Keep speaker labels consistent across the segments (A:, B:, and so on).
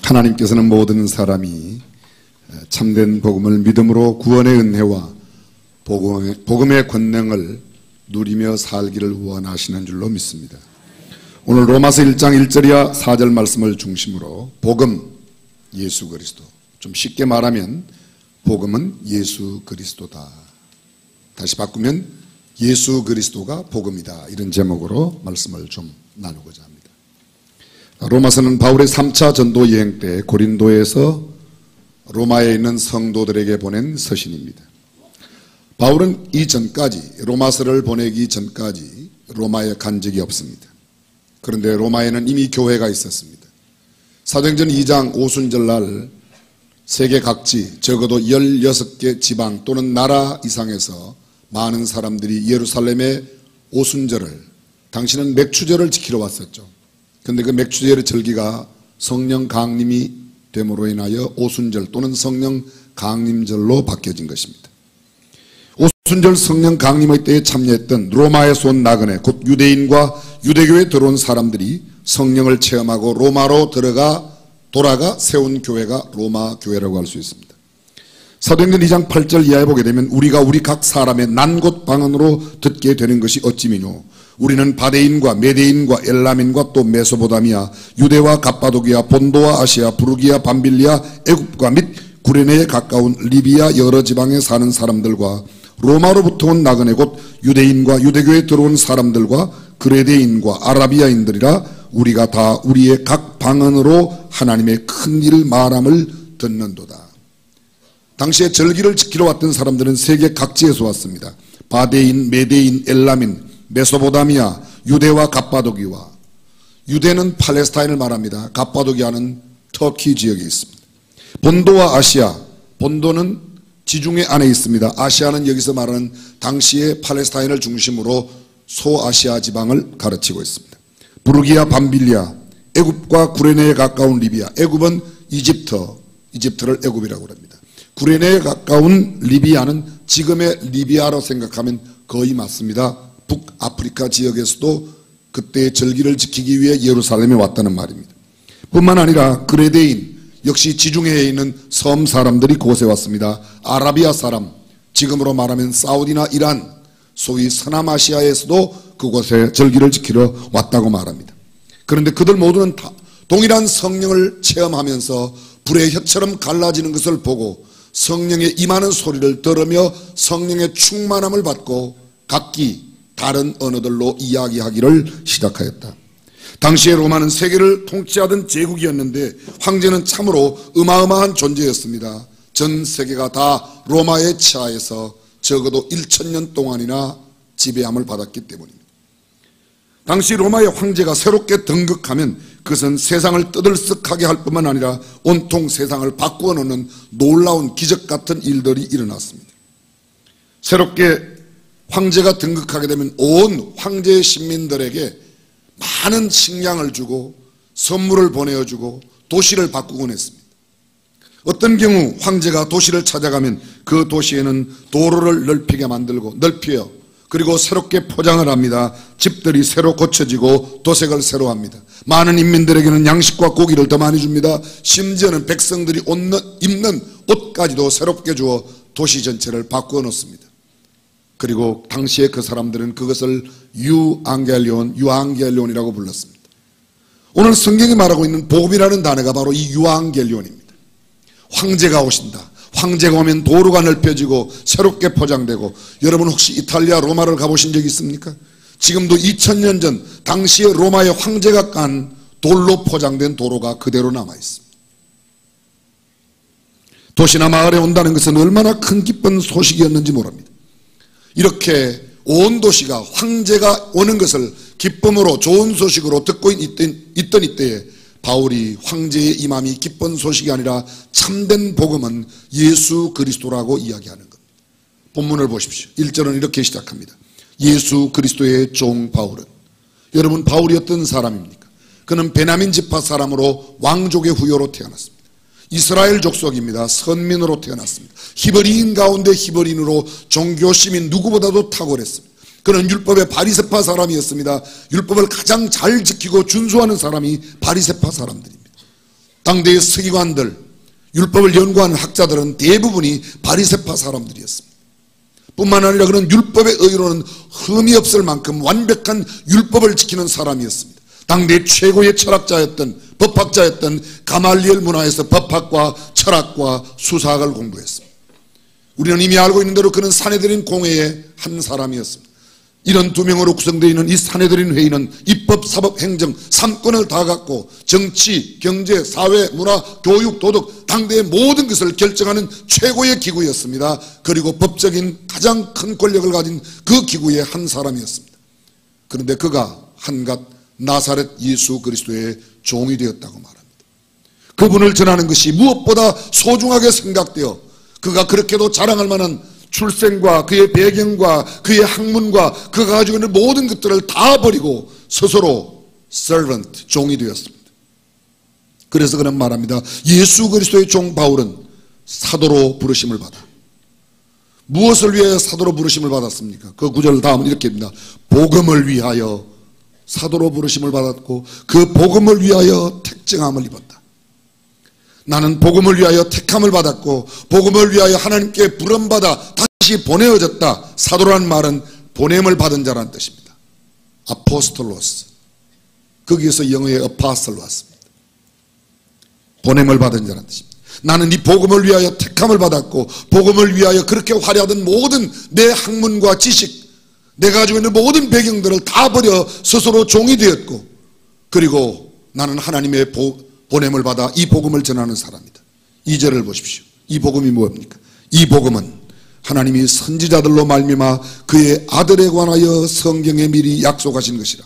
A: 하나님께서는 모든 사람이 참된 복음을 믿음으로 구원의 은혜와 복음의 권능을 누리며 살기를 원하시는 줄로 믿습니다. 오늘 로마서 1장 1절이야 4절 말씀을 중심으로 복음, 예수 그리스도, 좀 쉽게 말하면 복음은 예수 그리스도다. 다시 바꾸면 예수 그리스도가 복음이다. 이런 제목으로 말씀을 좀 나누고자 합니다. 로마서는 바울의 3차 전도 여행 때 고린도에서 로마에 있는 성도들에게 보낸 서신입니다. 바울은 이전까지, 로마서를 보내기 전까지 로마에 간 적이 없습니다. 그런데 로마에는 이미 교회가 있었습니다. 사도행전 2장 오순절날 세계 각지 적어도 16개 지방 또는 나라 이상에서 많은 사람들이 예루살렘의 오순절을, 당시는 맥추절을 지키러 왔었죠. 그런데 그 맥추절의 절기가 성령 강림이 됨으로 인하여 오순절 또는 성령 강림절로 바뀌어진 것입니다. 오순절 성령 강림의 때에 참여했던 로마에서 온 나그네, 곧 유대인과 유대교에 들어온 사람들이 성령을 체험하고 로마로 돌아가 세운 교회가 로마 교회라고 할 수 있습니다. 사도행전 2장 8절 이하에 보게 되면 우리가 우리 각 사람의 난 곳 방언으로 듣게 되는 것이 어찌미뇨. 우리는 바데인과 메데인과 엘람인과 또 메소포타미아, 유대와 갑바도기아, 본도와 아시아, 부르기아, 밤빌리아, 애굽과 및 구레네에 가까운 리비아 여러 지방에 사는 사람들과 로마로부터 온 나그네 곧 유대인과 유대교에 들어온 사람들과 그레데인과 아라비아인들이라 우리가 다 우리의 각 방언으로 하나님의 큰 일을 말함을 듣는도다. 당시에 절기를 지키러 왔던 사람들은 세계 각지에서 왔습니다. 바데인, 메데인, 엘라민, 메소포타미아, 유대와 갑바도기와, 유대는 팔레스타인을 말합니다. 갑바도기아는 터키 지역에 있습니다. 본도와 아시아, 본도는 지중해 안에 있습니다. 아시아는 여기서 말하는 당시의 팔레스타인을 중심으로 소아시아 지방을 가르치고 있습니다. 부르기아, 밤빌리아, 애굽과 구레네에 가까운 리비아, 애굽은 이집트를 애굽이라고 합니다. 구레네에 가까운 리비아는 지금의 리비아로 생각하면 거의 맞습니다. 북아프리카 지역에서도 그때의 절기를 지키기 위해 예루살렘에 왔다는 말입니다. 뿐만 아니라 그레데인, 역시 지중해에 있는 섬 사람들이 그곳에 왔습니다. 아라비아 사람, 지금으로 말하면 사우디나 이란, 소위 서남아시아에서도 그곳에 절기를 지키러 왔다고 말합니다. 그런데 그들 모두는 다 동일한 성령을 체험하면서 불의 혀처럼 갈라지는 것을 보고 성령의 임하는 소리를 들으며 성령의 충만함을 받고 각기 다른 언어들로 이야기하기를 시작하였다. 당시에 로마는 세계를 통치하던 제국이었는데 황제는 참으로 어마어마한 존재였습니다. 전 세계가 다 로마의 치하에서 적어도 1000년 동안이나 지배함을 받았기 때문입니다. 당시 로마의 황제가 새롭게 등극하면 그것은 세상을 떠들썩하게 할 뿐만 아니라 온통 세상을 바꾸어 놓는 놀라운 기적 같은 일들이 일어났습니다. 새롭게 황제가 등극하게 되면 온 황제의 신민들에게 많은 식량을 주고 선물을 보내어주고 도시를 바꾸곤 했습니다. 어떤 경우 황제가 도시를 찾아가면 그 도시에는 도로를 넓혀 그리고 새롭게 포장을 합니다. 집들이 새로 고쳐지고 도색을 새로 합니다. 많은 인민들에게는 양식과 고기를 더 많이 줍니다. 심지어는 백성들이 입는 옷까지도 새롭게 주어 도시 전체를 바꾸어 놓습니다. 그리고 당시에 그 사람들은 그것을 유앙겔리온이라고 불렀습니다. 오늘 성경이 말하고 있는 복음이라는 단어가 바로 이 유앙겔리온입니다. 황제가 오신다. 황제가 오면 도로가 넓혀지고 새롭게 포장되고, 여러분 혹시 이탈리아 로마를 가보신 적 있습니까? 지금도 2000년 전 당시에 로마의 황제가 깐 돌로 포장된 도로가 그대로 남아있습니다. 도시나 마을에 온다는 것은 얼마나 큰 기쁜 소식이었는지 모릅니다. 이렇게 온 도시가 황제가 오는 것을 기쁨으로 좋은 소식으로 듣고 있던 이때에 바울이 황제의 임함이 기쁜 소식이 아니라 참된 복음은 예수 그리스도라고 이야기하는 겁니다. 본문을 보십시오. 1절은 이렇게 시작합니다. 예수 그리스도의 종 바울은. 여러분, 바울이 어떤 사람입니까? 그는 베냐민 지파 사람으로 왕족의 후손으로 태어났습니다. 이스라엘 족속입니다. 선민으로 태어났습니다. 히브리인 가운데 히브리인으로 종교심이 누구보다도 탁월했습니다. 그는 율법의 바리새파 사람이었습니다. 율법을 가장 잘 지키고 준수하는 사람이 바리새파 사람들입니다. 당대의 서기관들, 율법을 연구하는 학자들은 대부분이 바리새파 사람들이었습니다. 뿐만 아니라 그런 율법의 의로는 흠이 없을 만큼 완벽한 율법을 지키는 사람이었습니다. 당대 최고의 철학자였던, 법학자였던 가말리엘 문화에서 법학과 철학과 수사학을 공부했습니다. 우리는 이미 알고 있는 대로 그는 산헤드린 공회의 한 사람이었습니다. 이런 두 명으로 구성되어 있는 이 산헤드린 회의는 입법, 사법, 행정 3권을 다 갖고 정치, 경제, 사회, 문화, 교육, 도덕, 당대의 모든 것을 결정하는 최고의 기구였습니다. 그리고 법적인 가장 큰 권력을 가진 그 기구의 한 사람이었습니다. 그런데 그가 한갓 나사렛 예수 그리스도의 종이 되었다고 말합니다. 그분을 전하는 것이 무엇보다 소중하게 생각되어 그가 그렇게도 자랑할 만한 출생과 그의 배경과 그의 학문과 그가 가지고 있는 모든 것들을 다 버리고 스스로 servant, 종이 되었습니다. 그래서 그는 말합니다. 예수 그리스도의 종 바울은 사도로 부르심을 받아. 무엇을 위하여 사도로 부르심을 받았습니까? 그 구절 다음은 이렇게입니다. 복음을 위하여 사도로 부르심을 받았고 그 복음을 위하여 택정함을 입었다. 나는 복음을 위하여 택함을 받았고 복음을 위하여 하나님께 부름받아 다시 보내어졌다. 사도란 말은 보냄을 받은 자라는 뜻입니다. 아포스톨로스. 거기에서 영어의 apostle 왔습니다. 보냄을 받은 자라는 뜻입니다. 나는 이 복음을 위하여 택함을 받았고 복음을 위하여 그렇게 화려하던 모든 내 학문과 지식, 내가 가지고 있는 모든 배경들을 다 버려 스스로 종이 되었고 그리고 나는 하나님의 보냄을 받아 이 복음을 전하는 사람이다. 2절을 보십시오. 이 복음이 뭡니까? 이 복음은 하나님이 선지자들로 말미암아 그의 아들에 관하여 성경에 미리 약속하신 것이라.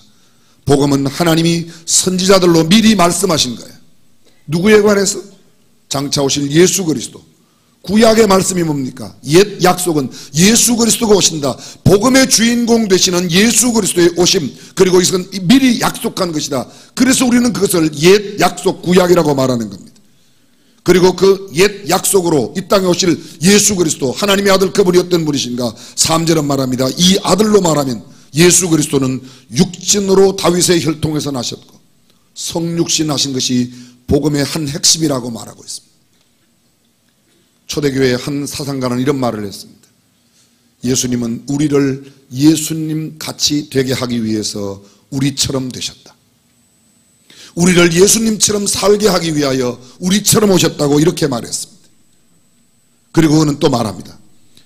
A: 복음은 하나님이 선지자들로 미리 말씀하신 거예요. 누구에 관해서? 장차 오실 예수 그리스도. 구약의 말씀이 뭡니까? 옛 약속은 예수 그리스도가 오신다. 복음의 주인공 되시는 예수 그리스도의 오심, 그리고 이것은 미리 약속한 것이다. 그래서 우리는 그것을 옛 약속 구약이라고 말하는 겁니다. 그리고 그 옛 약속으로 이 땅에 오실 예수 그리스도, 하나님의 아들, 그분이 어떤 분이신가? 3절은 말합니다. 이 아들로 말하면 예수 그리스도는 육신으로 다윗의 혈통에서 나셨고 성육신 하신 것이 복음의 한 핵심이라고 말하고 있습니다. 초대교회의 한 사상가는 이런 말을 했습니다. 예수님은 우리를 예수님 같이 되게 하기 위해서 우리처럼 되셨다. 우리를 예수님처럼 살게 하기 위하여 우리처럼 오셨다고 이렇게 말했습니다. 그리고 그는 또 말합니다.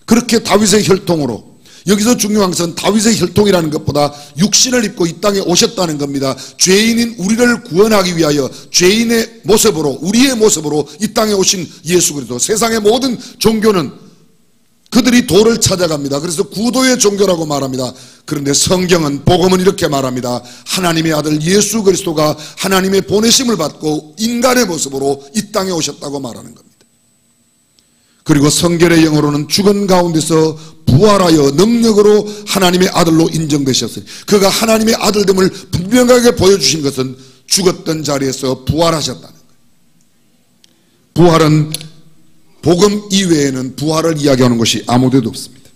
A: 그렇게 다윗의 혈통으로, 여기서 중요한 것은 다윗의 혈통이라는 것보다 육신을 입고 이 땅에 오셨다는 겁니다. 죄인인 우리를 구원하기 위하여 죄인의 모습으로, 우리의 모습으로 이 땅에 오신 예수 그리스도. 세상의 모든 종교는 그들이 도를 찾아갑니다. 그래서 구도의 종교라고 말합니다. 그런데 성경은, 복음은 이렇게 말합니다. 하나님의 아들 예수 그리스도가 하나님의 보내심을 받고 인간의 모습으로 이 땅에 오셨다고 말하는 겁니다. 그리고 성결의 영어로는 죽은 가운데서 부활하여 능력으로 하나님의 아들로 인정되셨어요. 그가 하나님의 아들됨을 분명하게 보여주신 것은 죽었던 자리에서 부활하셨다는 거예요. 부활은 복음 이외에는 부활을 이야기하는 것이 아무데도 없습니다.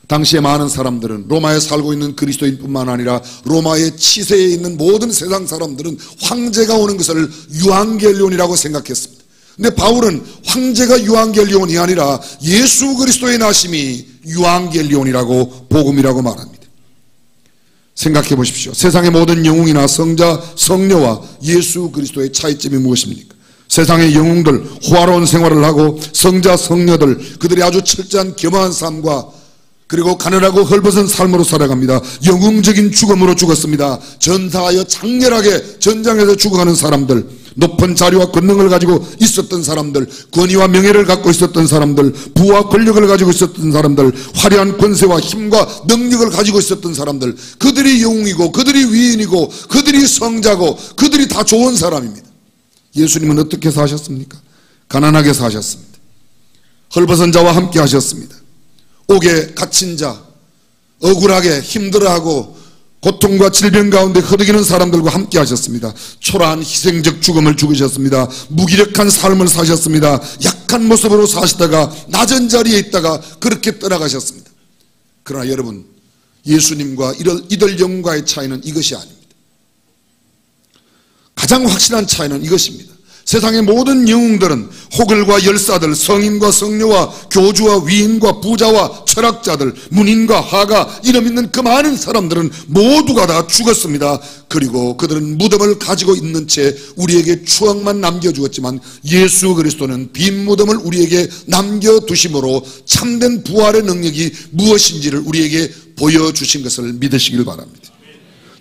A: 당시에 많은 사람들은, 로마에 살고 있는 그리스도인뿐만 아니라 로마의 치세에 있는 모든 세상 사람들은 황제가 오는 것을 유앙겔리온이라고 생각했습니다. 근데 바울은 황제가 유앙겔리온이 아니라 예수 그리스도의 나심이 유앙겔리온이라고, 복음이라고 말합니다. 생각해 보십시오. 세상의 모든 영웅이나 성자, 성녀와 예수 그리스도의 차이점이 무엇입니까? 세상의 영웅들, 호화로운 생활을 하고 성자, 성녀들, 그들이 아주 철저한 겸허한 삶과 그리고 가난하고 헐벗은 삶으로 살아갑니다. 영웅적인 죽음으로 죽었습니다. 전사하여 장렬하게 전장에서 죽어가는 사람들, 높은 자리와 권능을 가지고 있었던 사람들, 권위와 명예를 갖고 있었던 사람들, 부와 권력을 가지고 있었던 사람들, 화려한 권세와 힘과 능력을 가지고 있었던 사람들, 그들이 영웅이고 그들이 위인이고 그들이 성자고 그들이 다 좋은 사람입니다. 예수님은 어떻게 사셨습니까? 가난하게 사셨습니다. 헐벗은 자와 함께 하셨습니다. 옥에 갇힌 자, 억울하게 힘들어하고 고통과 질병 가운데 허덕이는 사람들과 함께 하셨습니다. 초라한 희생적 죽음을 죽으셨습니다. 무기력한 삶을 사셨습니다. 약한 모습으로 사시다가 낮은 자리에 있다가 그렇게 떠나가셨습니다. 그러나 여러분, 예수님과 이들 영웅과의 차이는 이것이 아닙니다. 가장 확실한 차이는 이것입니다. 세상의 모든 영웅들은 호글과 열사들, 성인과 성녀와 교주와 위인과 부자와 철학자들, 문인과 화가, 이름 있는 그 많은 사람들은 모두가 다 죽었습니다. 그리고 그들은 무덤을 가지고 있는 채 우리에게 추억만 남겨주었지만 예수 그리스도는 빈 무덤을 우리에게 남겨두심으로 참된 부활의 능력이 무엇인지를 우리에게 보여주신 것을 믿으시길 바랍니다.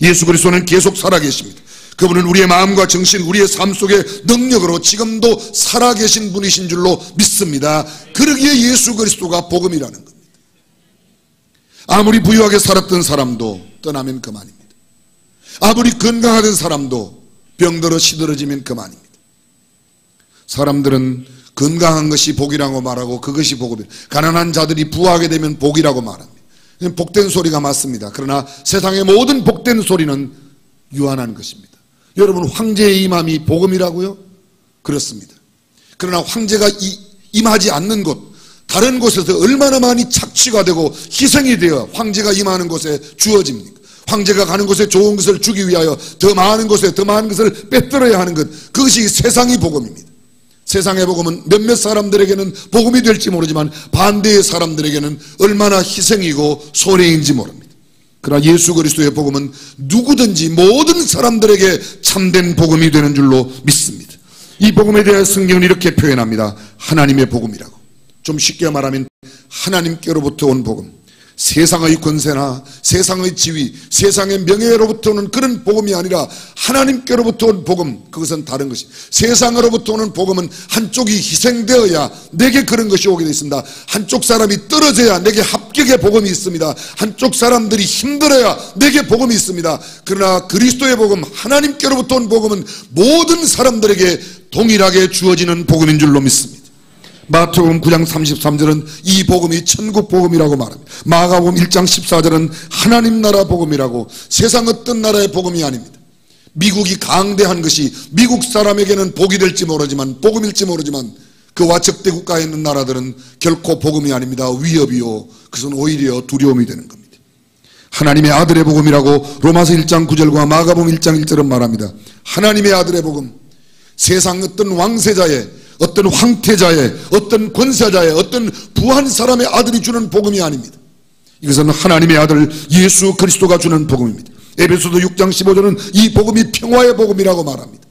A: 예수 그리스도는 계속 살아계십니다. 그분은 우리의 마음과 정신, 우리의 삶 속에 능력으로 지금도 살아계신 분이신 줄로 믿습니다. 그러기에 예수 그리스도가 복음이라는 겁니다. 아무리 부유하게 살았던 사람도 떠나면 그만입니다. 아무리 건강하던 사람도 병들어 시들어지면 그만입니다. 사람들은 건강한 것이 복이라고 말하고 그것이 복음이다. 가난한 자들이 부하게 되면 복이라고 말합니다. 복된 소리가 맞습니다. 그러나 세상의 모든 복된 소리는 유한한 것입니다. 여러분, 황제의 임함이 복음이라고요? 그렇습니다. 그러나 황제가 임하지 않는 곳, 다른 곳에서 얼마나 많이 착취가 되고 희생이 되어 황제가 임하는 곳에 주어집니까? 황제가 가는 곳에 좋은 것을 주기 위하여 더 많은 곳에 더 많은 것을 빼들어야 하는 것, 그것이 세상의 복음입니다. 세상의 복음은 몇몇 사람들에게는 복음이 될지 모르지만 반대의 사람들에게는 얼마나 희생이고 손해인지 모릅니다. 그러나 예수 그리스도의 복음은 누구든지 모든 사람들에게 참된 복음이 되는 줄로 믿습니다. 이 복음에 대해 성경은 이렇게 표현합니다. 하나님의 복음이라고. 좀 쉽게 말하면 하나님께로부터 온 복음, 세상의 권세나 세상의 지위, 세상의 명예로부터 오는 그런 복음이 아니라 하나님께로부터 온 복음, 그것은 다른 것입니다. 세상으로부터 오는 복음은 한쪽이 희생되어야 내게 그런 것이 오게 되어 있습니다. 한쪽 사람이 떨어져야 내게 합격의 복음이 있습니다. 한쪽 사람들이 힘들어야 내게 복음이 있습니다. 그러나 그리스도의 복음, 하나님께로부터 온 복음은 모든 사람들에게 동일하게 주어지는 복음인 줄로 믿습니다. 마태복음 9장 33절은 이 복음이 천국 복음이라고 말합니다. 마가복음 1장 14절은 하나님 나라 복음이라고, 세상 어떤 나라의 복음이 아닙니다. 미국이 강대한 것이 미국 사람에게는 복이 될지 모르지만, 복음일지 모르지만 그와 적대 국가에 있는 나라들은 결코 복음이 아닙니다. 위협이요, 그것은 오히려 두려움이 되는 겁니다. 하나님의 아들의 복음이라고 로마서 1장 9절과 마가복음 1장 1절은 말합니다. 하나님의 아들의 복음, 세상 어떤 왕세자의, 어떤 황태자의, 어떤 권세자의, 어떤 부한 사람의 아들이 주는 복음이 아닙니다. 이것은 하나님의 아들 예수 그리스도가 주는 복음입니다. 에베소서 6장 15절은 이 복음이 평화의 복음이라고 말합니다.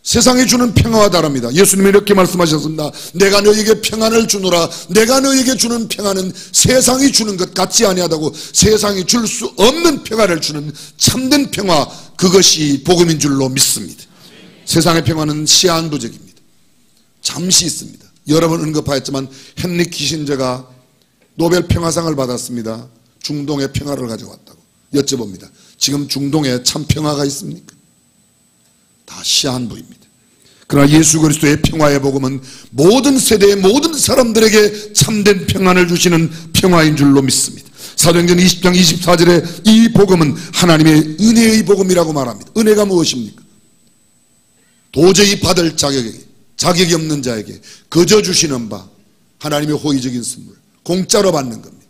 A: 세상이 주는 평화와 다릅니다. 예수님이 이렇게 말씀하셨습니다. 내가 너에게 평안을 주노라. 내가 너에게 주는 평안은 세상이 주는 것 같지 아니하다고. 세상이 줄 수 없는 평화를 주는 참된 평화, 그것이 복음인 줄로 믿습니다. 세상의 평화는 시한부적입니다. 잠시 있습니다. 여러 번 언급하였지만 헨리 키신저가 노벨 평화상을 받았습니다. 중동의 평화를 가져왔다고. 여쭤봅니다. 지금 중동에 참 평화가 있습니까? 다 시한부입니다. 그러나 예수 그리스도의 평화의 복음은 모든 세대의 모든 사람들에게 참된 평안을 주시는 평화인 줄로 믿습니다. 사도행전 20장 24절에 이 복음은 하나님의 은혜의 복음이라고 말합니다. 은혜가 무엇입니까? 도저히 받을 자격이 없는 자에게 거저 주시는 바, 하나님의 호의적인 선물, 공짜로 받는 겁니다.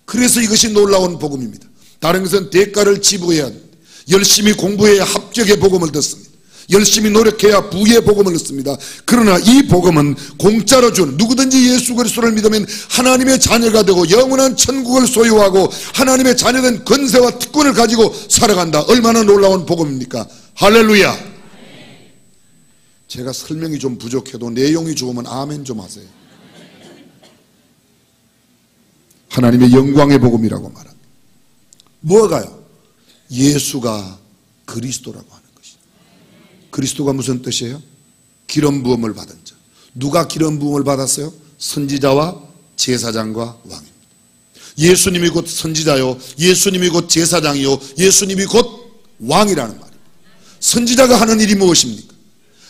A: 그래서 이것이 놀라운 복음입니다. 다른 것은 대가를 지불해야 합니다. 열심히 공부해야 합격의 복음을 듣습니다. 열심히 노력해야 부의 복음을 듣습니다. 그러나 이 복음은 공짜로 주는, 누구든지 예수 그리스도를 믿으면 하나님의 자녀가 되고 영원한 천국을 소유하고 하나님의 자녀된 권세와 특권을 가지고 살아간다. 얼마나 놀라운 복음입니까? 할렐루야. 제가 설명이 좀 부족해도 내용이 좋으면 아멘 좀 하세요. 하나님의 영광의 복음이라고 말합니다. 뭐가요? 예수가 그리스도라고 하는 것이죠. 그리스도가 무슨 뜻이에요? 기름 부음을 받은 자. 누가 기름 부음을 받았어요? 선지자와 제사장과 왕입니다. 예수님이 곧 선지자요, 예수님이 곧 제사장이요, 예수님이 곧 왕이라는 말입니다. 선지자가 하는 일이 무엇입니까?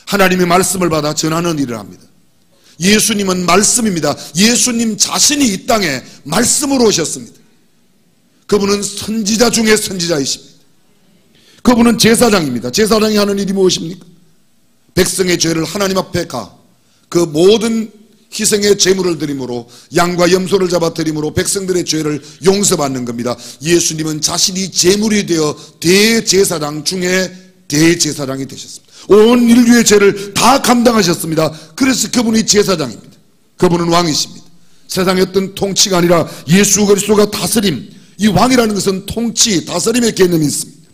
A: 하나님의 말씀을 받아 전하는 일을 합니다. 예수님은 말씀입니다. 예수님 자신이 이 땅에 말씀으로 오셨습니다. 그분은 선지자 중에 선지자이십니다. 그분은 제사장입니다. 제사장이 하는 일이 무엇입니까? 백성의 죄를 하나님 앞에 그 모든 희생의 제물을 드림으로, 양과 염소를 잡아 드림으로 백성들의 죄를 용서받는 겁니다. 예수님은 자신이 제물이 되어 대제사장 중에 대제사장이 되셨습니다. 온 인류의 죄를 다 감당하셨습니다. 그래서 그분이 제사장입니다. 그분은 왕이십니다. 세상의 어떤 통치가 아니라 예수 그리스도가 다스림, 이 왕이라는 것은 통치, 다스림의 개념이 있습니다.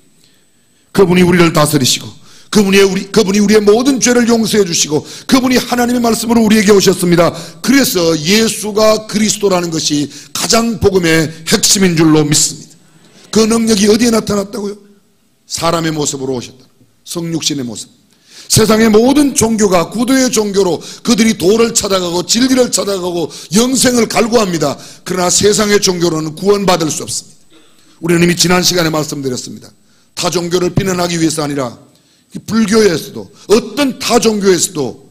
A: 그분이 우리를 다스리시고 그분이 우리의 모든 죄를 용서해 주시고 그분이 하나님의 말씀으로 우리에게 오셨습니다. 그래서 예수가 그리스도라는 것이 가장 복음의 핵심인 줄로 믿습니다. 그 능력이 어디에 나타났다고요? 사람의 모습으로 오셨다. 성육신의 모습. 세상의 모든 종교가 구도의 종교로 그들이 도를 찾아가고 진리를 찾아가고 영생을 갈구합니다. 그러나 세상의 종교로는 구원받을 수 없습니다. 우리는 이미 지난 시간에 말씀드렸습니다. 타 종교를 비난하기 위해서 아니라 불교에서도 어떤 타 종교에서도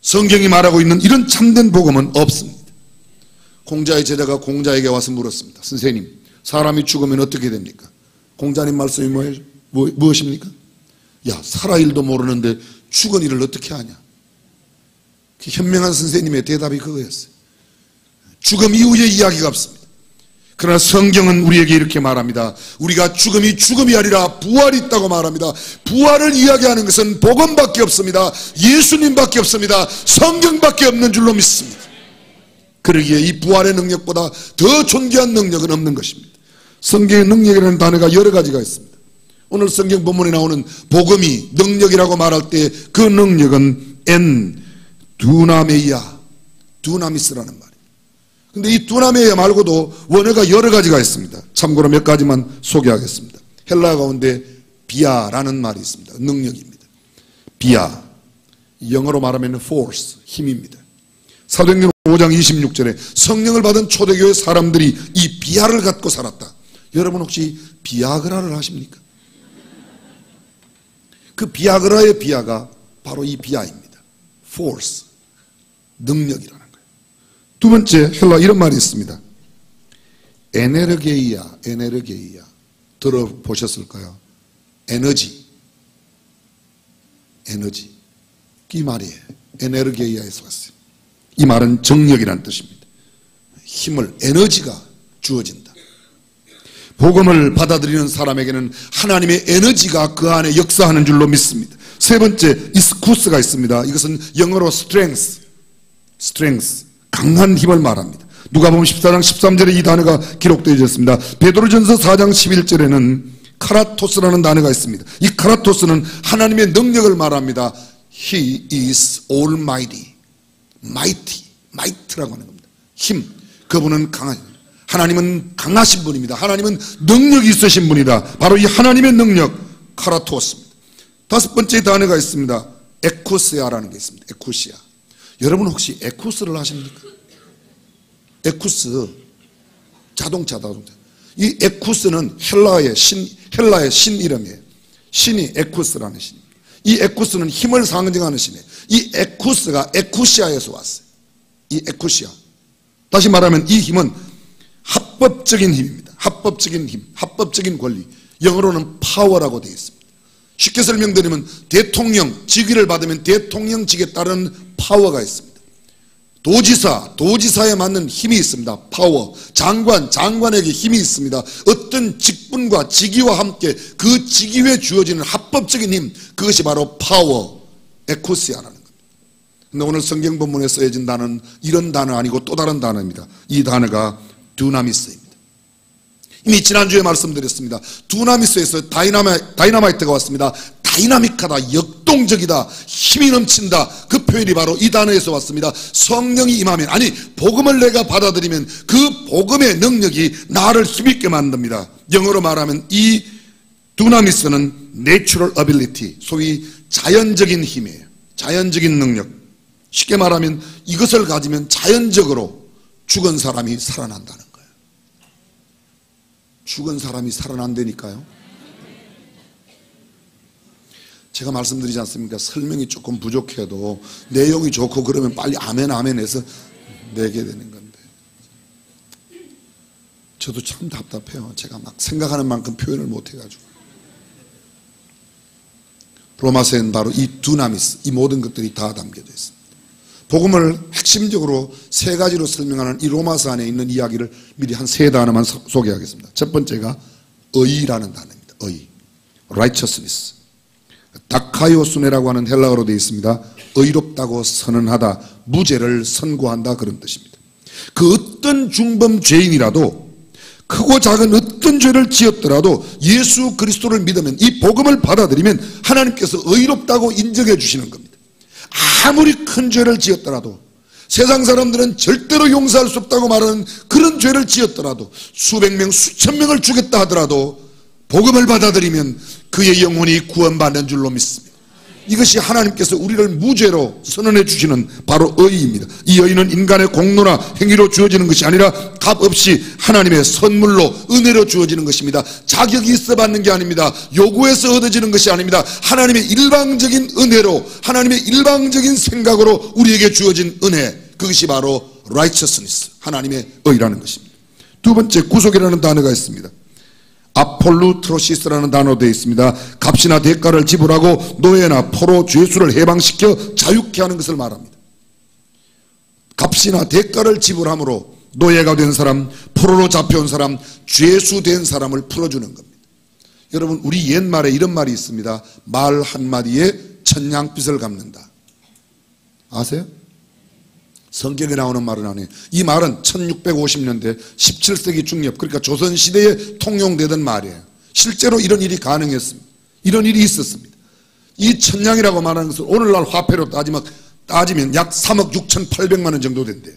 A: 성경이 말하고 있는 이런 참된 복음은 없습니다. 공자의 제자가 공자에게 와서 물었습니다. 선생님, 사람이 죽으면 어떻게 됩니까? 공자님 말씀이 무엇입니까? 야, 살아 일도 모르는데 죽은 일을 어떻게 하냐? 그 현명한 선생님의 대답이 그거였어요. 죽음 이후의 이야기가 없습니다. 그러나 성경은 우리에게 이렇게 말합니다. 우리가 죽음이 죽음이 아니라 부활이 있다고 말합니다. 부활을 이야기하는 것은 복음밖에 없습니다. 예수님밖에 없습니다. 성경밖에 없는 줄로 믿습니다. 그러기에 이 부활의 능력보다 더 존귀한 능력은 없는 것입니다. 성경의 능력이라는 단어가 여러 가지가 있습니다. 오늘 성경 본문에 나오는 복음이 능력이라고 말할 때 그 능력은 두나메이아, 두나미스라는 말이에요. 근데 이 두나메이아 말고도 원어가 여러 가지가 있습니다. 참고로 몇 가지만 소개하겠습니다. 헬라 가운데 비아라는 말이 있습니다. 능력입니다. 비아, 영어로 말하면 force, 힘입니다. 사도행전 5장 26절에 성령을 받은 초대교회 사람들이 이 비아를 갖고 살았다. 여러분 혹시 비아그라를 아십니까? 그 비아그라의 비아가 바로 이 비아입니다. force, 능력이라는 거예요. 두 번째 헬라 이런 말이 있습니다. 에네르게이아 들어보셨을까요? 에너지 이 말이에요. 에네르게이아에서 왔어요. 이 말은 정력이라는 뜻입니다. 힘을, 에너지가 주어진다. 복음을 받아들이는 사람에게는 하나님의 에너지가 그 안에 역사하는 줄로 믿습니다. 세 번째, 이스쿠스가 있습니다. 이것은 영어로 strength, 강한 힘을 말합니다. 누가복음 14장 13절에 이 단어가 기록되어 있습니다. 베드로전서 4장 11절에는 카라토스라는 단어가 있습니다. 이 카라토스는 하나님의 능력을 말합니다. He is almighty, might라고 하는 겁니다. 힘, 그분은 하나님은 강하신 분입니다. 하나님은 능력이 있으신 분이다. 바로 이 하나님의 능력, 카라토스입니다. 다섯 번째 단어가 있습니다. 에쿠시아라는 게 있습니다. 에쿠시아. 여러분 혹시 에쿠스를 아십니까? 에쿠스, 자동차. 이 에쿠스는 헬라의 신 이름이에요. 신이 에쿠스라는 신입니다. 이 에쿠스는 힘을 상징하는 신이에요. 이 에쿠스가 에쿠시아에서 왔어요. 이 에쿠시아. 다시 말하면 이 힘은 합법적인 힘입니다. 합법적인 힘, 합법적인 권리. 영어로는 파워라고 되어 있습니다. 쉽게 설명드리면 대통령, 직위를 받으면 대통령직에 따른 파워가 있습니다. 도지사에 맞는 힘이 있습니다. 파워. 장관에게 힘이 있습니다. 어떤 직분과 직위와 함께 그 직위에 주어지는 합법적인 힘, 그것이 바로 파워, 에쿠시아라는 겁니다. 근데 오늘 성경 본문에 쓰여진 단어는 이런 단어 아니고 또 다른 단어입니다. 이 단어가 두나미스입니다. 이미 지난주에 말씀드렸습니다. 두나미스에서 다이나마이트가 왔습니다. 다이나믹하다, 역동적이다, 힘이 넘친다. 그 표현이 바로 이 단어에서 왔습니다. 성령이 임하면, 아니 복음을 내가 받아들이면 그 복음의 능력이 나를 힘있게 만듭니다. 영어로 말하면 이 두나미스는 natural ability, 소위 자연적인 힘이에요. 자연적인 능력. 쉽게 말하면 이것을 가지면 자연적으로 죽은 사람이 살아난다는 거예요. 죽은 사람이 살아난다니까요. 제가 말씀드리지 않습니까? 설명이 조금 부족해도 내용이 좋고 그러면 빨리 아멘 해서 내게 되는 건데, 저도 참 답답해요. 제가 막 생각하는 만큼 표현을 못 해가지고. 로마서에는 바로 이 두나미스, 이 모든 것들이 다 담겨져 있습니다. 복음을 핵심적으로 세 가지로 설명하는 이 로마서 안에 있는 이야기를 미리 한 세 단어만 소개하겠습니다. 첫 번째가 의라는 단어입니다. 의, righteousness. 다카이오스네라고 하는 헬라어로 되어 있습니다. 의롭다고 선언하다, 무죄를 선고한다, 그런 뜻입니다. 그 어떤 중범 죄인이라도 크고 작은 어떤 죄를 지었더라도 예수 그리스도를 믿으면, 이 복음을 받아들이면 하나님께서 의롭다고 인정해 주시는 겁니다. 아무리 큰 죄를 지었더라도, 세상 사람들은 절대로 용서할 수 없다고 말하는 그런 죄를 지었더라도, 수백 명 수천 명을 죽였다 하더라도 복음을 받아들이면 그의 영혼이 구원받는 줄로 믿습니다. 이것이 하나님께서 우리를 무죄로 선언해 주시는 바로 의의입니다. 이 의의는 인간의 공로나 행위로 주어지는 것이 아니라 값없이 하나님의 선물로, 은혜로 주어지는 것입니다. 자격이 있어 받는 게 아닙니다. 요구해서 얻어지는 것이 아닙니다. 하나님의 일방적인 은혜로, 하나님의 일방적인 생각으로 우리에게 주어진 은혜, 그것이 바로 righteousness, 하나님의 의라는 것입니다. 두 번째, 구속이라는 단어가 있습니다. 아폴루트로시스라는 단어로 되어 있습니다. 값이나 대가를 지불하고 노예나 포로, 죄수를 해방시켜 자유케 하는 것을 말합니다. 값이나 대가를 지불함으로 노예가 된 사람, 포로로 잡혀온 사람, 죄수 된 사람을 풀어주는 겁니다. 여러분, 우리 옛말에 이런 말이 있습니다. 말 한마디에 천냥빚을 갚는다. 아세요? 성경에 나오는 말은 아니에요. 이 말은 1650년대 17세기 중엽, 그러니까 조선시대에 통용되던 말이에요. 실제로 이런 일이 가능했습니다. 이런 일이 있었습니다. 이 천냥이라고 말하는 것은 오늘날 화폐로 따지면 약 3억 6,800만 원 정도 된대요.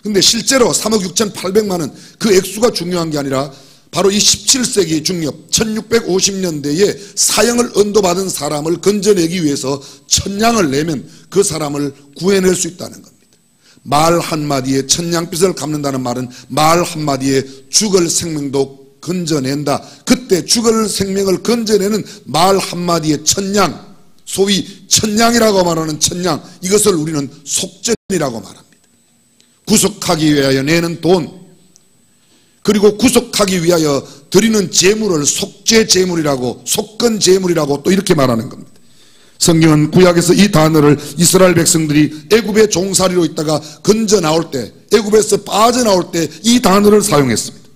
A: 근데 실제로 3억 6,800만 원, 그 액수가 중요한 게 아니라 바로 이 17세기 중엽 1650년대에 사형을 언도받은 사람을 건져내기 위해서 천냥을 내면 그 사람을 구해낼 수 있다는 겁니다. 말 한마디에 천냥빚을 갚는다는 말은 말 한마디에 죽을 생명도 건져낸다. 그때 죽을 생명을 건져내는 말 한마디에 천냥, 소위 천냥이라고 말하는 천냥, 이것을 우리는 속전이라고 말합니다. 구속하기 위하여 내는 돈, 그리고 구속하기 위하여 드리는 제물을 속죄 제물이라고, 속건 제물이라고 또 이렇게 말하는 겁니다. 성경은 구약에서 이 단어를 이스라엘 백성들이 애굽의 종살이로 있다가 건져 나올 때, 애굽에서 빠져나올 때 이 단어를 사용했습니다.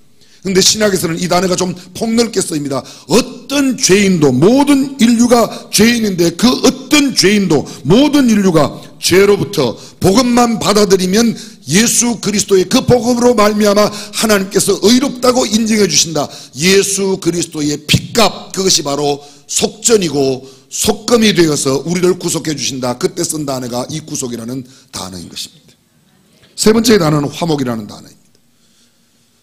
A: 그런데 신약에서는 이 단어가 좀 폭넓게 쓰입니다. 어떤 죄인도, 모든 인류가 죄인인데 그 어떤 죄인도, 모든 인류가 죄로부터 복음만 받아들이면 예수 그리스도의 그 복음으로 말미암아 하나님께서 의롭다고 인정해 주신다. 예수 그리스도의 핏값, 그것이 바로 속전이고 속금이 되어서 우리를 구속해 주신다. 그때 쓴 단어가 이 구속이라는 단어인 것입니다. 세 번째 단어는 화목이라는 단어입니다.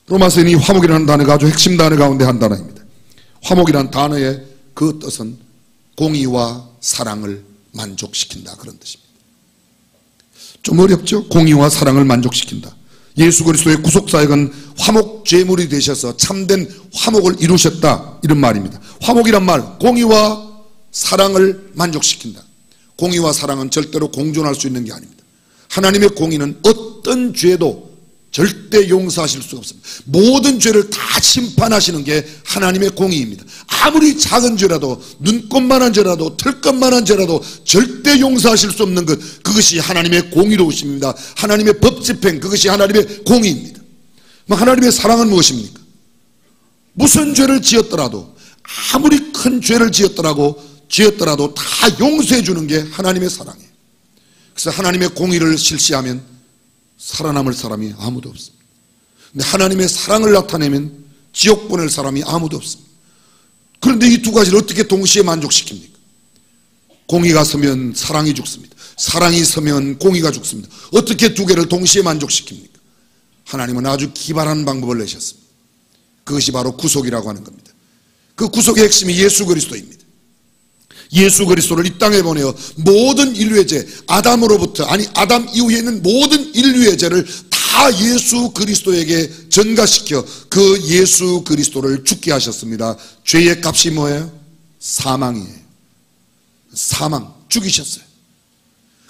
A: 로마서인 이 화목이라는 단어가 아주 핵심 단어 가운데 한 단어입니다. 화목이라는 단어의 그 뜻은 공의와 사랑을 만족시킨다, 그런 뜻입니다. 좀 어렵죠? 공의와 사랑을 만족시킨다. 예수 그리스도의 구속사역은 화목 제물이 되셔서 참된 화목을 이루셨다, 이런 말입니다. 화목이란 말, 공의와 사랑을 만족시킨다. 공의와 사랑은 절대로 공존할 수 있는 게 아닙니다. 하나님의 공의는 어떤 죄도 절대 용서하실 수가 없습니다. 모든 죄를 다 심판하시는 게 하나님의 공의입니다. 아무리 작은 죄라도, 눈꼽만한 죄라도, 털끝만한 죄라도 절대 용서하실 수 없는 것, 그것이 하나님의 공의로우십니다. 하나님의 법 집행, 그것이 하나님의 공의입니다. 하나님의 사랑은 무엇입니까? 무슨 죄를 지었더라도, 아무리 큰 죄를 지었더라도 다 용서해 주는 게 하나님의 사랑이에요. 그래서 하나님의 공의를 실시하면 살아남을 사람이 아무도 없습니다. 근데 하나님의 사랑을 나타내면 지옥 보낼 사람이 아무도 없습니다. 그런데 이 두 가지를 어떻게 동시에 만족시킵니까? 공의가 서면 사랑이 죽습니다. 사랑이 서면 공의가 죽습니다. 어떻게 두 개를 동시에 만족시킵니까? 하나님은 아주 기발한 방법을 내셨습니다. 그것이 바로 구속이라고 하는 겁니다. 그 구속의 핵심이 예수 그리스도입니다. 예수 그리스도를 이 땅에 보내어 모든 인류의 죄, 아담으로부터, 아니 아담 이후에 있는 모든 인류의 죄를 다 예수 그리스도에게 전가시켜 그 예수 그리스도를 죽게 하셨습니다. 죄의 값이 뭐예요? 사망이에요. 사망, 죽이셨어요.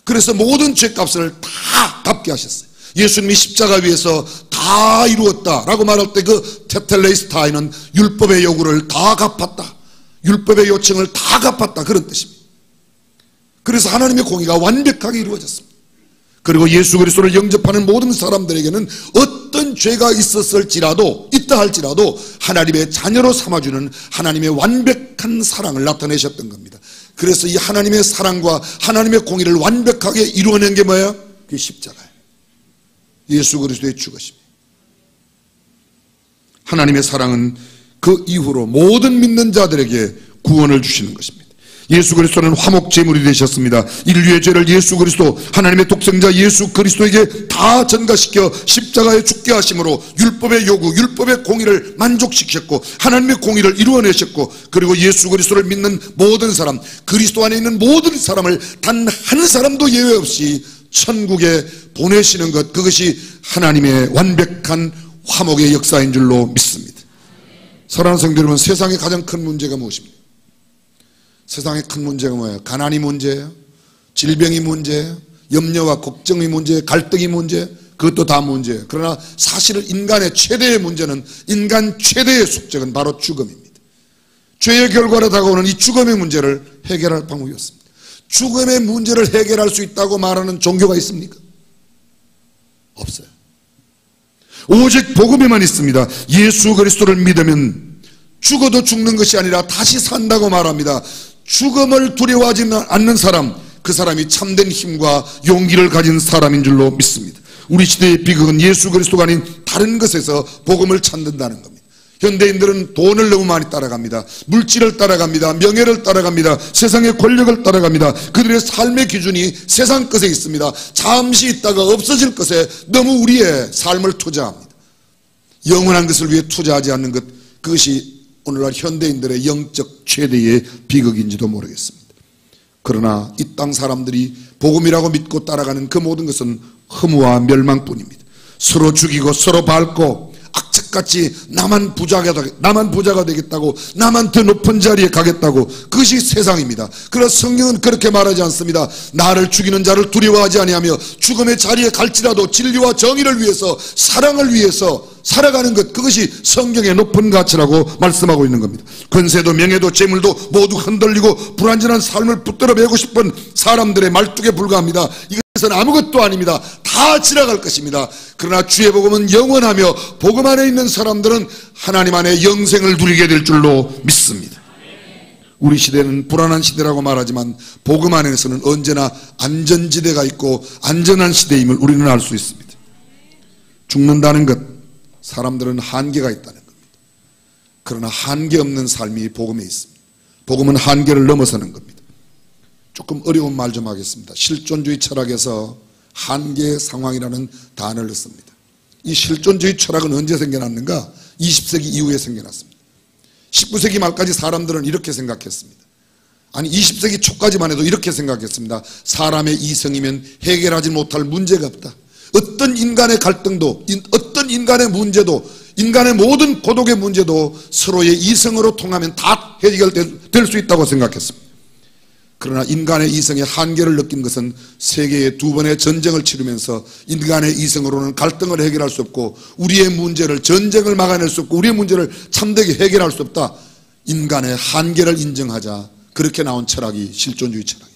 A: 그래서 모든 죄값을 다 갚게 하셨어요. 예수님이 십자가 위에서 다 이루었다라고 말할 때 그 테텔레스타이는 율법의 요구를 다 갚았다, 율법의 요청을 다 갚았다, 그런 뜻입니다. 그래서 하나님의 공의가 완벽하게 이루어졌습니다. 그리고 예수 그리스도를 영접하는 모든 사람들에게는 어떤 죄가 있었을지라도, 있다 할지라도 하나님의 자녀로 삼아주는 하나님의 완벽한 사랑을 나타내셨던 겁니다. 그래서 이 하나님의 사랑과 하나님의 공의를 완벽하게 이루어낸 게 뭐예요? 그게 십자가예요. 예수 그리스도의 죽으심이에요. 하나님의 사랑은 그 이후로 모든 믿는 자들에게 구원을 주시는 것입니다. 예수 그리스도는 화목제물이 되셨습니다. 인류의 죄를 예수 그리스도, 하나님의 독생자 예수 그리스도에게 다 전가시켜 십자가에 죽게 하심으로 율법의 요구, 율법의 공의를 만족시켰고 하나님의 공의를 이루어내셨고, 그리고 예수 그리스도를 믿는 모든 사람, 그리스도 안에 있는 모든 사람을 단 한 사람도 예외 없이 천국에 보내시는 것, 그것이 하나님의 완벽한 화목의 역사인 줄로 믿습니다. 사랑하는 성도 여러분, 세상의 가장 큰 문제가 무엇입니까? 세상의 큰 문제가 뭐예요? 가난이 문제예요? 질병이 문제예요? 염려와 걱정이 문제예요? 갈등이 문제예요? 그것도 다 문제예요. 그러나 사실은 인간의 최대의 문제는, 인간 최대의 숙적은 바로 죽음입니다. 죄의 결과로 다가오는 이 죽음의 문제를 해결할 방법이 없습니다. 죽음의 문제를 해결할 수 있다고 말하는 종교가 있습니까? 없어요. 오직 복음에만 있습니다. 예수 그리스도를 믿으면 죽어도 죽는 것이 아니라 다시 산다고 말합니다. 죽음을 두려워하지 않는 사람, 그 사람이 참된 힘과 용기를 가진 사람인 줄로 믿습니다. 우리 시대의 비극은 예수 그리스도가 아닌 다른 것에서 복음을 찾는다는 겁니다. 현대인들은 돈을 너무 많이 따라갑니다. 물질을 따라갑니다. 명예를 따라갑니다. 세상의 권력을 따라갑니다. 그들의 삶의 기준이 세상 것에 있습니다. 잠시 있다가 없어질 것에 너무 우리의 삶을 투자합니다. 영원한 것을 위해 투자하지 않는 것, 그것이 오늘날 현대인들의 영적 최대의 비극인지도 모르겠습니다. 그러나 이 땅 사람들이 복음이라고 믿고 따라가는 그 모든 것은 허무와 멸망뿐입니다. 서로 죽이고 서로 밟고 악착같이 나만 부자가 되겠다고, 나만 더 높은 자리에 가겠다고, 그것이 세상입니다. 그러나 성경은 그렇게 말하지 않습니다. 나를 죽이는 자를 두려워하지 아니하며 죽음의 자리에 갈지라도 진리와 정의를 위해서, 사랑을 위해서 살아가는 것, 그것이 성경의 높은 가치라고 말씀하고 있는 겁니다. 권세도 명예도 재물도 모두 흔들리고 불완전한 삶을 붙들어 매고 싶은 사람들의 말뚝에 불과합니다. 이것은 아무것도 아닙니다. 다 지나갈 것입니다. 그러나 주의 복음은 영원하며 복음 안에 있는 사람들은 하나님 안에 영생을 누리게 될 줄로 믿습니다. 우리 시대는 불안한 시대라고 말하지만 복음 안에서는 언제나 안전지대가 있고 안전한 시대임을 우리는 알 수 있습니다. 죽는다는 것, 사람들은 한계가 있다는 겁니다. 그러나 한계 없는 삶이 복음에 있습니다. 복음은 한계를 넘어서는 겁니다. 조금 어려운 말 좀 하겠습니다. 실존주의 철학에서 한계 상황이라는 단어를 씁니다. 이 실존주의 철학은 언제 생겨났는가? 20세기 이후에 생겨났습니다. 19세기 말까지 사람들은 이렇게 생각했습니다. 아니 20세기 초까지만 해도 이렇게 생각했습니다. 사람의 이성이면 해결하지 못할 문제가 없다. 어떤 인간의 갈등도, 어떤 인간의 문제도, 인간의 모든 고독의 문제도 서로의 이성으로 통하면 다 해결될 수 있다고 생각했습니다. 그러나 인간의 이성의 한계를 느낀 것은 세계의 2번의 전쟁을 치르면서 인간의 이성으로는 갈등을 해결할 수 없고, 우리의 문제를, 전쟁을 막아낼 수 없고, 우리의 문제를 참되게 해결할 수 없다. 인간의 한계를 인정하자. 그렇게 나온 철학이 실존주의 철학입니다.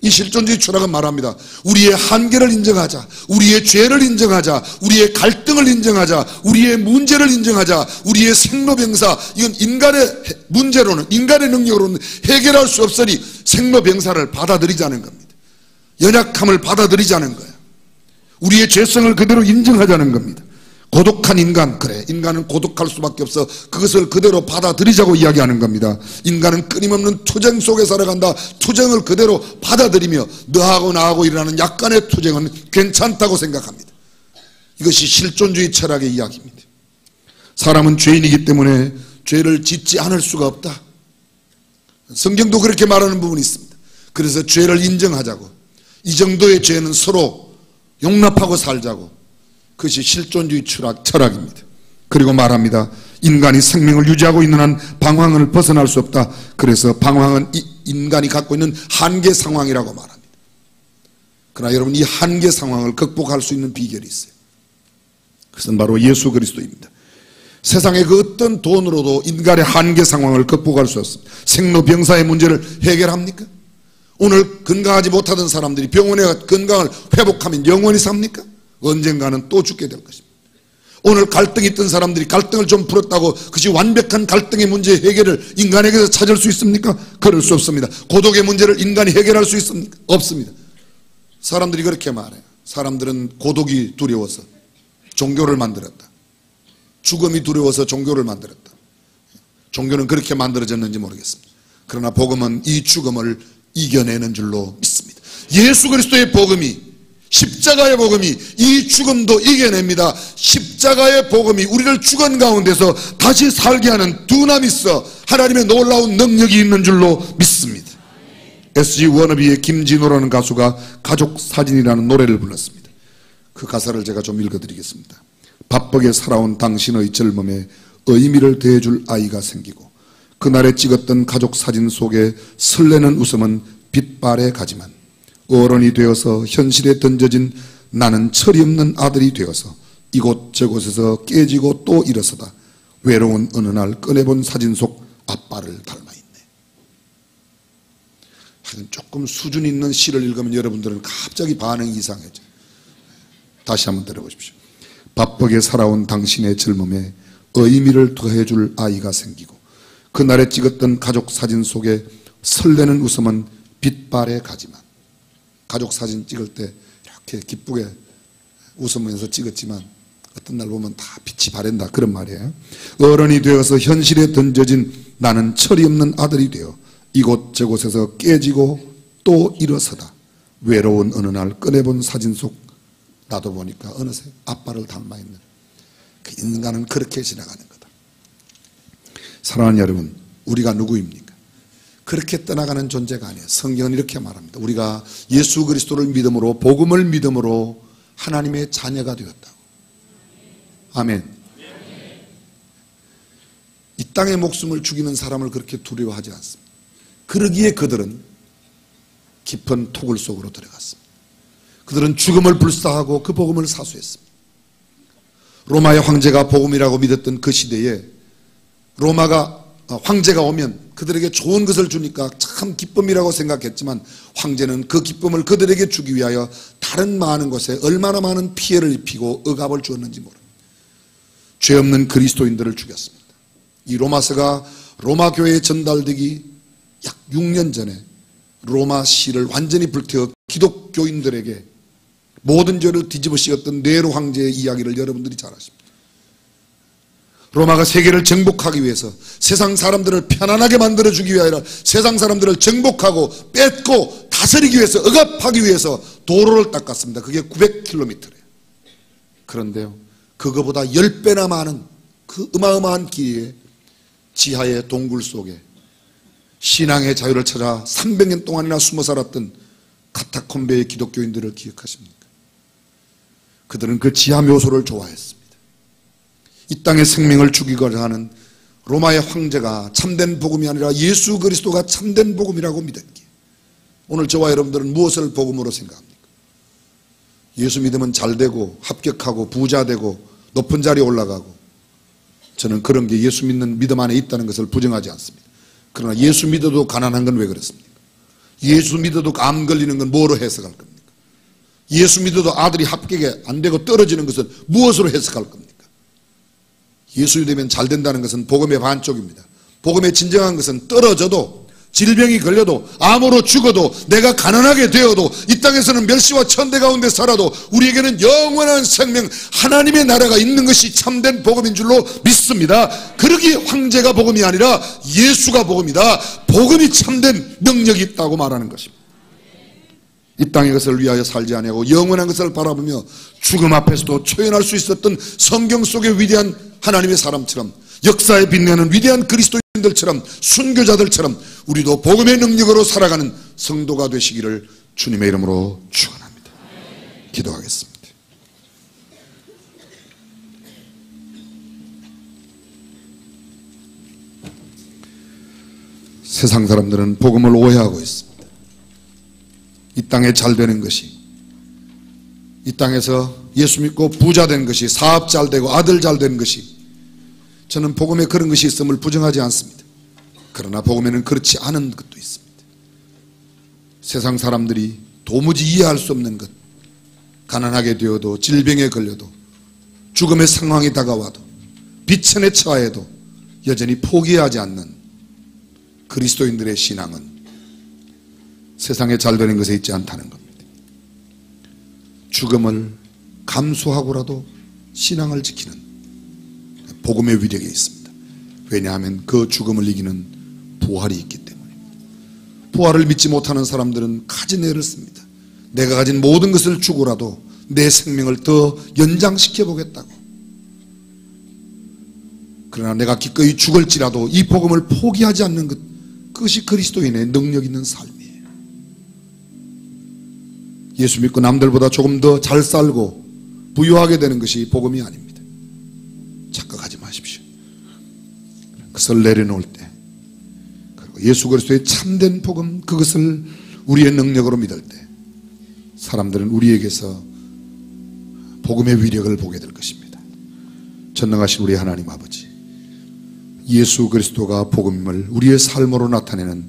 A: 이 실존주의 철학은 말합니다. 우리의 한계를 인정하자, 우리의 죄를 인정하자, 우리의 갈등을 인정하자, 우리의 문제를 인정하자, 우리의 생로병사, 이건 인간의 문제로는, 인간의 능력으로는 해결할 수 없으니 생로병사를 받아들이자는 겁니다. 연약함을 받아들이자는 거예요. 우리의 죄성을 그대로 인정하자는 겁니다. 고독한 인간, 그래, 인간은 고독할 수밖에 없어. 그것을 그대로 받아들이자고 이야기하는 겁니다. 인간은 끊임없는 투쟁 속에 살아간다. 투쟁을 그대로 받아들이며 너하고 나하고 일어나는 약간의 투쟁은 괜찮다고 생각합니다. 이것이 실존주의 철학의 이야기입니다. 사람은 죄인이기 때문에 죄를 짓지 않을 수가 없다. 성경도 그렇게 말하는 부분이 있습니다. 그래서 죄를 인정하자고, 이 정도의 죄는 서로 용납하고 살자고, 그것이 실존주의 철학입니다. 그리고 말합니다. 인간이 생명을 유지하고 있는 한 방황을 벗어날 수 없다. 그래서 방황은 인간이 갖고 있는 한계 상황이라고 말합니다. 그러나 여러분, 이 한계 상황을 극복할 수 있는 비결이 있어요. 그것은 바로 예수 그리스도입니다. 세상의 그 어떤 돈으로도 인간의 한계 상황을 극복할 수 없습니다. 생로병사의 문제를 해결합니까? 오늘 건강하지 못하던 사람들이 병원에 건강을 회복하면 영원히 삽니까? 언젠가는 또 죽게 될 것입니다. 오늘 갈등이 있던 사람들이 갈등을 좀 풀었다고 그것이 완벽한 갈등의 문제 해결을 인간에게서 찾을 수 있습니까? 그럴 수 없습니다. 고독의 문제를 인간이 해결할 수 있습니까? 없습니다. 사람들이 그렇게 말해요. 사람들은 고독이 두려워서 종교를 만들었다. 죽음이 두려워서 종교를 만들었다. 종교는 그렇게 만들어졌는지 모르겠습니다. 그러나 복음은 이 죽음을 이겨내는 줄로 믿습니다. 예수 그리스도의 복음이, 십자가의 복음이 이 죽음도 이겨냅니다. 십자가의 복음이 우리를 죽은 가운데서 다시 살게 하는 두나미스, 하나님의 놀라운 능력이 있는 줄로 믿습니다. SG 워너비의 김진호라는 가수가 가족사진이라는 노래를 불렀습니다. 그 가사를 제가 좀 읽어드리겠습니다. 바쁘게 살아온 당신의 젊음에 의미를 더해줄 아이가 생기고, 그날에 찍었던 가족사진 속에 설레는 웃음은 빛발에 가지만, 어른이 되어서 현실에 던져진 나는 철이 없는 아들이 되어서 이곳 저곳에서 깨지고 또 일어서다 외로운 어느 날 꺼내본 사진 속 아빠를 닮아있네. 조금 수준 있는 시를 읽으면 여러분들은 갑자기 반응이 이상해져요. 다시 한번 들어보십시오. 바쁘게 살아온 당신의 젊음에 의미를 더해줄 아이가 생기고, 그날에 찍었던 가족 사진 속에 설레는 웃음은 빛발에 가지만, 가족 사진 찍을 때 이렇게 기쁘게 웃으면서 찍었지만 어떤 날 보면 다 빛이 바랜다, 그런 말이에요. 어른이 되어서 현실에 던져진 나는 철이 없는 아들이 되어 이곳 저곳에서 깨지고 또 일어서다 외로운 어느 날 꺼내본 사진 속 나도 보니까 어느새 아빠를 닮아있는, 그 인간은 그렇게 지나가는 거다. 사랑하는 여러분, 우리가 누구입니까? 그렇게 떠나가는 존재가 아니에요. 성경은 이렇게 말합니다. 우리가 예수 그리스도를 믿음으로, 복음을 믿음으로 하나님의 자녀가 되었다고. 아멘. 이 땅의 목숨을 죽이는 사람을 그렇게 두려워하지 않습니다. 그러기에 그들은 깊은 토굴 속으로 들어갔습니다. 그들은 죽음을 불사하고 그 복음을 사수했습니다. 로마의 황제가 복음이라고 믿었던 그 시대에 로마가 황제가 오면 그들에게 좋은 것을 주니까 참 기쁨이라고 생각했지만, 황제는 그 기쁨을 그들에게 주기 위하여 다른 많은 곳에 얼마나 많은 피해를 입히고 억압을 주었는지 모릅니다. 죄 없는 그리스도인들을 죽였습니다. 이 로마서가 로마 교회에 전달되기 약 6년 전에 로마 시를 완전히 불태워 기독교인들에게 모든 죄를 뒤집어 씌웠던 네로 황제의 이야기를 여러분들이 잘 아십니다. 로마가 세계를 정복하기 위해서, 세상 사람들을 편안하게 만들어주기 위하여 세상 사람들을 정복하고 뺏고 다스리기 위해서, 억압하기 위해서 도로를 닦았습니다. 그게 900km래요. 그런데요, 그거보다 10배나 많은 그 어마어마한 길에 지하의 동굴 속에 신앙의 자유를 찾아 300년 동안이나 숨어 살았던 카타콤베의 기독교인들을 기억하십니까? 그들은 그 지하 묘소를 좋아했습니다. 이 땅의 생명을 죽이고자 하는 로마의 황제가 참된 복음이 아니라 예수 그리스도가 참된 복음이라고 믿었기에, 오늘 저와 여러분들은 무엇을 복음으로 생각합니까? 예수 믿으면 잘되고 합격하고 부자되고 높은 자리에 올라가고, 저는 그런 게 예수 믿는 믿음 안에 있다는 것을 부정하지 않습니다. 그러나 예수 믿어도 가난한 건 왜 그렇습니까? 예수 믿어도 암 걸리는 건 뭐로 해석할 겁니까? 예수 믿어도 아들이 합격이 안 되고 떨어지는 것은 무엇으로 해석할 겁니까? 예수 믿으면 잘 된다는 것은 복음의 반쪽입니다. 복음의 진정한 것은 떨어져도, 질병이 걸려도, 암으로 죽어도, 내가 가난하게 되어도, 이 땅에서는 멸시와 천대 가운데 살아도 우리에게는 영원한 생명, 하나님의 나라가 있는 것이 참된 복음인 줄로 믿습니다. 그러기에 황제가 복음이 아니라 예수가 복음이다. 복음이 참된 능력이 있다고 말하는 것입니다. 이 땅의 것을 위하여 살지 아니하고 영원한 것을 바라보며 죽음 앞에서도 초연할 수 있었던 성경 속의 위대한 하나님의 사람처럼, 역사에 빛내는 위대한 그리스도인들처럼, 순교자들처럼 우리도 복음의 능력으로 살아가는 성도가 되시기를 주님의 이름으로 축원합니다. 기도하겠습니다. 세상 사람들은 복음을 오해하고 있습니다. 이 땅에 잘 되는 것이, 이 땅에서 예수 믿고 부자 된 것이, 사업 잘 되고 아들 잘 된 것이, 저는 복음에 그런 것이 있음을 부정하지 않습니다. 그러나 복음에는 그렇지 않은 것도 있습니다. 세상 사람들이 도무지 이해할 수 없는 것, 가난하게 되어도, 질병에 걸려도, 죽음의 상황이 다가와도 비천에 처해도 여전히 포기하지 않는 그리스도인들의 신앙은 세상에 잘 되는 것에 있지 않다는 겁니다. 죽음을 감수하고라도 신앙을 지키는 복음의 위력이 있습니다. 왜냐하면 그 죽음을 이기는 부활이 있기 때문입니다. 부활을 믿지 못하는 사람들은 가진 애를 씁니다. 내가 가진 모든 것을 주고라도 내 생명을 더 연장시켜 보겠다고. 그러나 내가 기꺼이 죽을지라도 이 복음을 포기하지 않는 것, 그것이 그리스도인의 능력 있는 삶이에요. 예수 믿고 남들보다 조금 더 잘 살고 부유하게 되는 것이 복음이 아닙니다. 착각하지 마십시오. 그것을 내려놓을 때, 그리고 예수 그리스도의 참된 복음, 그것을 우리의 능력으로 믿을 때 사람들은 우리에게서 복음의 위력을 보게 될 것입니다. 전능하신 우리 하나님 아버지, 예수 그리스도가 복음임을 우리의 삶으로 나타내는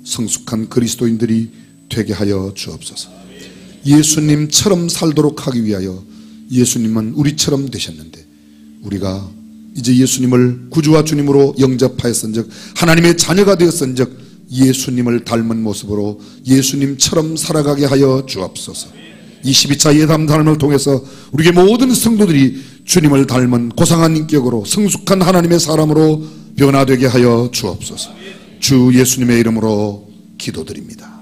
A: 성숙한 그리스도인들이 되게 하여 주옵소서. 예수님처럼 살도록 하기 위하여 예수님은 우리처럼 되셨는데 우리가 이제 예수님을 구주와 주님으로 영접하였은즉 하나님의 자녀가 되었은즉 예수님을 닮은 모습으로 예수님처럼 살아가게 하여 주옵소서. 22차 예담단을 통해서 우리의 모든 성도들이 주님을 닮은 고상한 인격으로 성숙한 하나님의 사람으로 변화되게 하여 주옵소서. 주 예수님의 이름으로 기도드립니다.